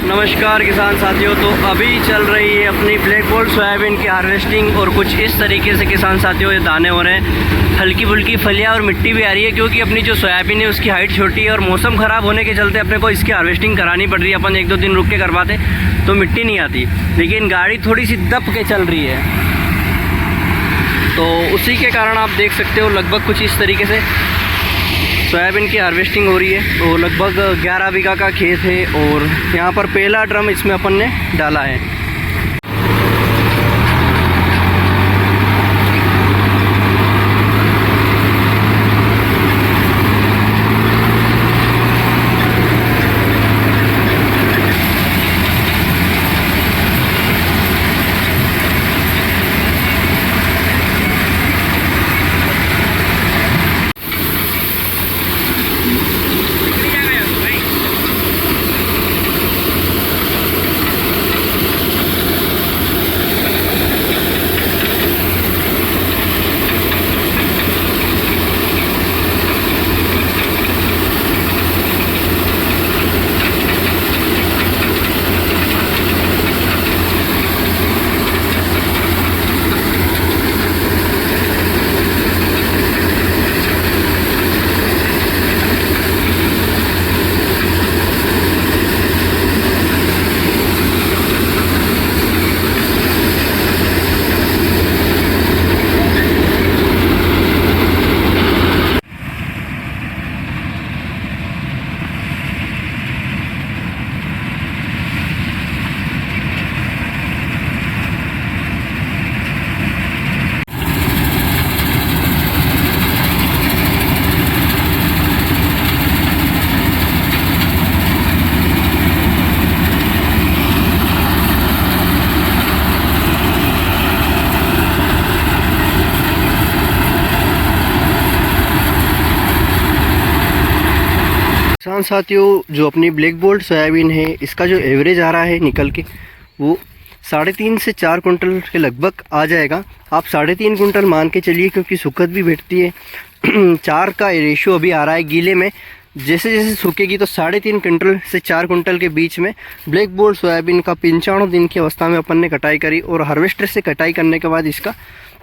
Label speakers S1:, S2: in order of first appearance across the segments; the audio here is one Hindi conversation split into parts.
S1: नमस्कार किसान साथियों। तो अभी चल रही है अपनी ब्लैक गोल्ड सोयाबीन की हार्वेस्टिंग और कुछ इस तरीके से किसान साथियों ये दाने हो रहे हैं। हल्की फुल्की फलियाँ और मिट्टी भी आ रही है क्योंकि अपनी जो सोयाबीन है उसकी हाइट छोटी है और मौसम ख़राब होने के चलते अपने को इसकी हार्वेस्टिंग करानी पड़ रही है। अपन एक दो दिन रुक के करवाते तो मिट्टी नहीं आती, लेकिन गाड़ी थोड़ी सी दब के चल रही है, तो उसी के कारण आप देख सकते हो लगभग कुछ इस तरीके से सोयाबीन की हार्वेस्टिंग हो रही है। तो लगभग 11 बीघा का खेत है और यहाँ पर पहला ड्रम इसमें अपन ने डाला है। किसान साथियों, जो अपनी ब्लैक गोल्ड सोयाबीन है इसका जो एवरेज आ रहा है निकल के वो 3.5 से 4 कुंटल के लगभग आ जाएगा। आप 3.5 कुंटल मान के चलिए क्योंकि सुखद भी भेटती है। 4 का रेशियो अभी आ रहा है गीले में, जैसे जैसे सूखेगी तो 3.5 कुंटल से 4 कुंटल के बीच में ब्लैक गोल्ड सोयाबीन का 95 दिन की अवस्था में अपन ने कटाई करी और हार्वेस्टर से कटाई करने के बाद इसका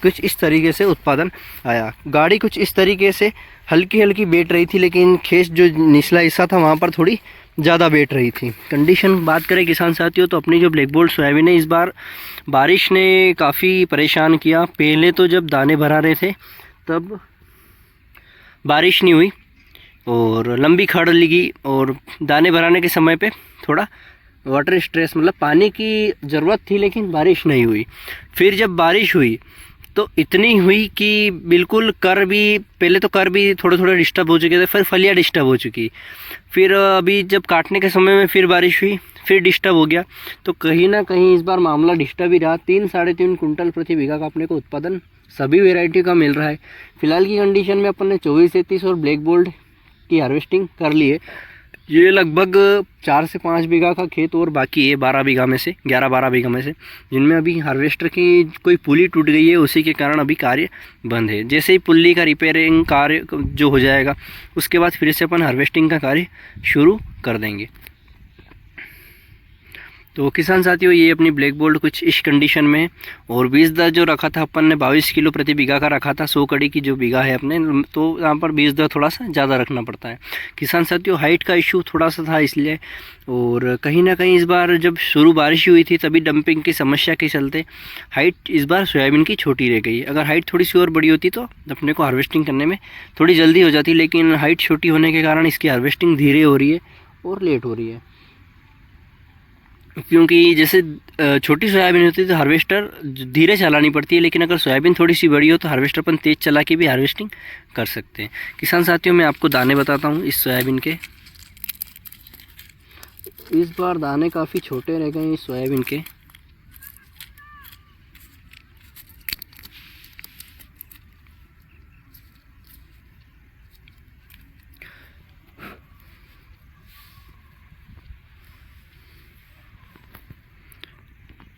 S1: कुछ इस तरीके से उत्पादन आया। गाड़ी कुछ इस तरीके से हल्की हल्की बैठ रही थी, लेकिन खेत जो निचला हिस्सा था वहाँ पर थोड़ी ज़्यादा बैठ रही थी। कंडीशन बात करें किसान साथियों तो अपनी जो ब्लैक गोल्ड सोयाबीन है इस बार बारिश ने काफ़ी परेशान किया। पहले तो जब दाने भरा रहे थे तब बारिश नहीं हुई और लंबी खड़ लगी और दाने भराने के समय पे थोड़ा वाटर स्ट्रेस मतलब पानी की ज़रूरत थी, लेकिन बारिश नहीं हुई। फिर जब बारिश हुई तो इतनी हुई कि बिल्कुल कर भी पहले तो कर भी थोड़े थोड़े डिस्टर्ब हो चुके थे, फिर फलियाँ डिस्टर्ब हो चुकी। फिर अभी जब काटने के समय में फिर बारिश हुई, फिर डिस्टर्ब हो गया। तो कहीं ना कहीं इस बार मामला डिस्टर्ब ही रहा। 3-3.5 कुंटल प्रति बीघा का अपने को उत्पादन सभी वेराइटी का मिल रहा है। फिलहाल की कंडीशन में अपन ने 24-33 और ब्लैक गोल्ड की हार्वेस्टिंग कर ली है। ये लगभग 4 से 5 बीघा का खेत और बाकी है 12 बीघा में से, 11-12 बीघा में से, जिनमें अभी हार्वेस्टर की कोई पुली टूट गई है, उसी के कारण अभी कार्य बंद है। जैसे ही पुली का रिपेयरिंग कार्य जो हो जाएगा उसके बाद फिर से अपन हार्वेस्टिंग का कार्य शुरू कर देंगे। तो किसान साथियों, ये अपनी ब्लैक गोल्ड कुछ इस कंडीशन में है। और बीज दर जो रखा था अपन ने 22 किलो प्रति बीघा का रखा था। 100 कड़ी की जो बीघा है अपने, तो यहाँ पर बीज दर थोड़ा सा ज़्यादा रखना पड़ता है। किसान साथियों, हाइट का इशू थोड़ा सा था इसलिए, और कहीं ना कहीं इस बार जब शुरू बारिश हुई थी तभी डंपिंग की समस्या के चलते हाइट इस बार सोयाबीन की छोटी रह गई। अगर हाइट थोड़ी सी और बड़ी होती तो अपने को हार्वेस्टिंग करने में थोड़ी जल्दी हो जाती, लेकिन हाइट छोटी होने के कारण इसकी हार्वेस्टिंग धीरे हो रही है और लेट हो रही है। क्योंकि जैसे छोटी सोयाबीन होती है तो हार्वेस्टर धीरे चलानी पड़ती है, लेकिन अगर सोयाबीन थोड़ी सी बड़ी हो तो हार्वेस्टर अपन तेज़ चला के भी हार्वेस्टिंग कर सकते हैं। किसान साथियों, मैं आपको दाने बताता हूँ इस सोयाबीन के। इस बार दाने काफ़ी छोटे रह गए इस सोयाबीन के।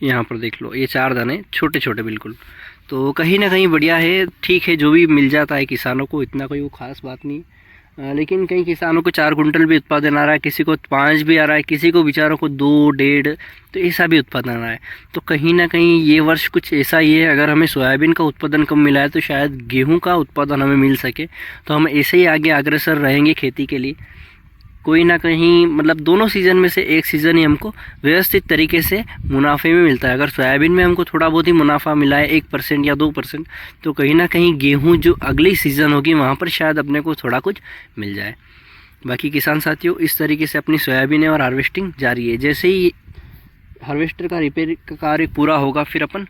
S1: यहाँ पर देख लो, ये 4 दाने छोटे छोटे बिल्कुल। तो कहीं ना कहीं बढ़िया है, ठीक है, जो भी मिल जाता है किसानों को, इतना कोई वो ख़ास बात नहीं। लेकिन कई किसानों को 4 कुंटल भी उत्पादन आ रहा है, किसी को 5 भी आ रहा है, किसी को बेचारों को 2, 1.5, तो ऐसा भी उत्पादन आ रहा है। तो कहीं ना कहीं ये वर्ष कुछ ऐसा ही है, अगर हमें सोयाबीन का उत्पादन कम मिला है तो शायद गेहूं का उत्पादन हमें मिल सके। तो हम ऐसे ही आगे अग्रसर रहेंगे खेती के लिए। कोई ना कहीं मतलब दोनों सीज़न में से एक सीज़न ही हमको व्यवस्थित तरीके से मुनाफे में मिलता है। अगर सोयाबीन में हमको थोड़ा बहुत ही मुनाफा मिला है 1% या 2%, तो कहीं ना कहीं गेहूं जो अगली सीज़न होगी वहाँ पर शायद अपने को थोड़ा कुछ मिल जाए। बाकी किसान साथियों, इस तरीके से अपनी सोयाबीन और हार्वेस्टिंग जारी है। जैसे ही हार्वेस्टर का रिपेयर का कार्य पूरा होगा, फिर अपन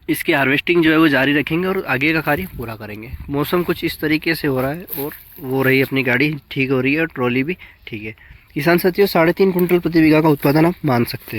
S1: इसकी हार्वेस्टिंग जो है वो जारी रखेंगे और आगे का कार्य पूरा करेंगे। मौसम कुछ इस तरीके से हो रहा है और वो रही अपनी गाड़ी ठीक हो रही है और ट्रॉली भी ठीक है। किसान साथियों, 3.5 कुंटल प्रति बीघा का उत्पादन आप मान सकते हैं।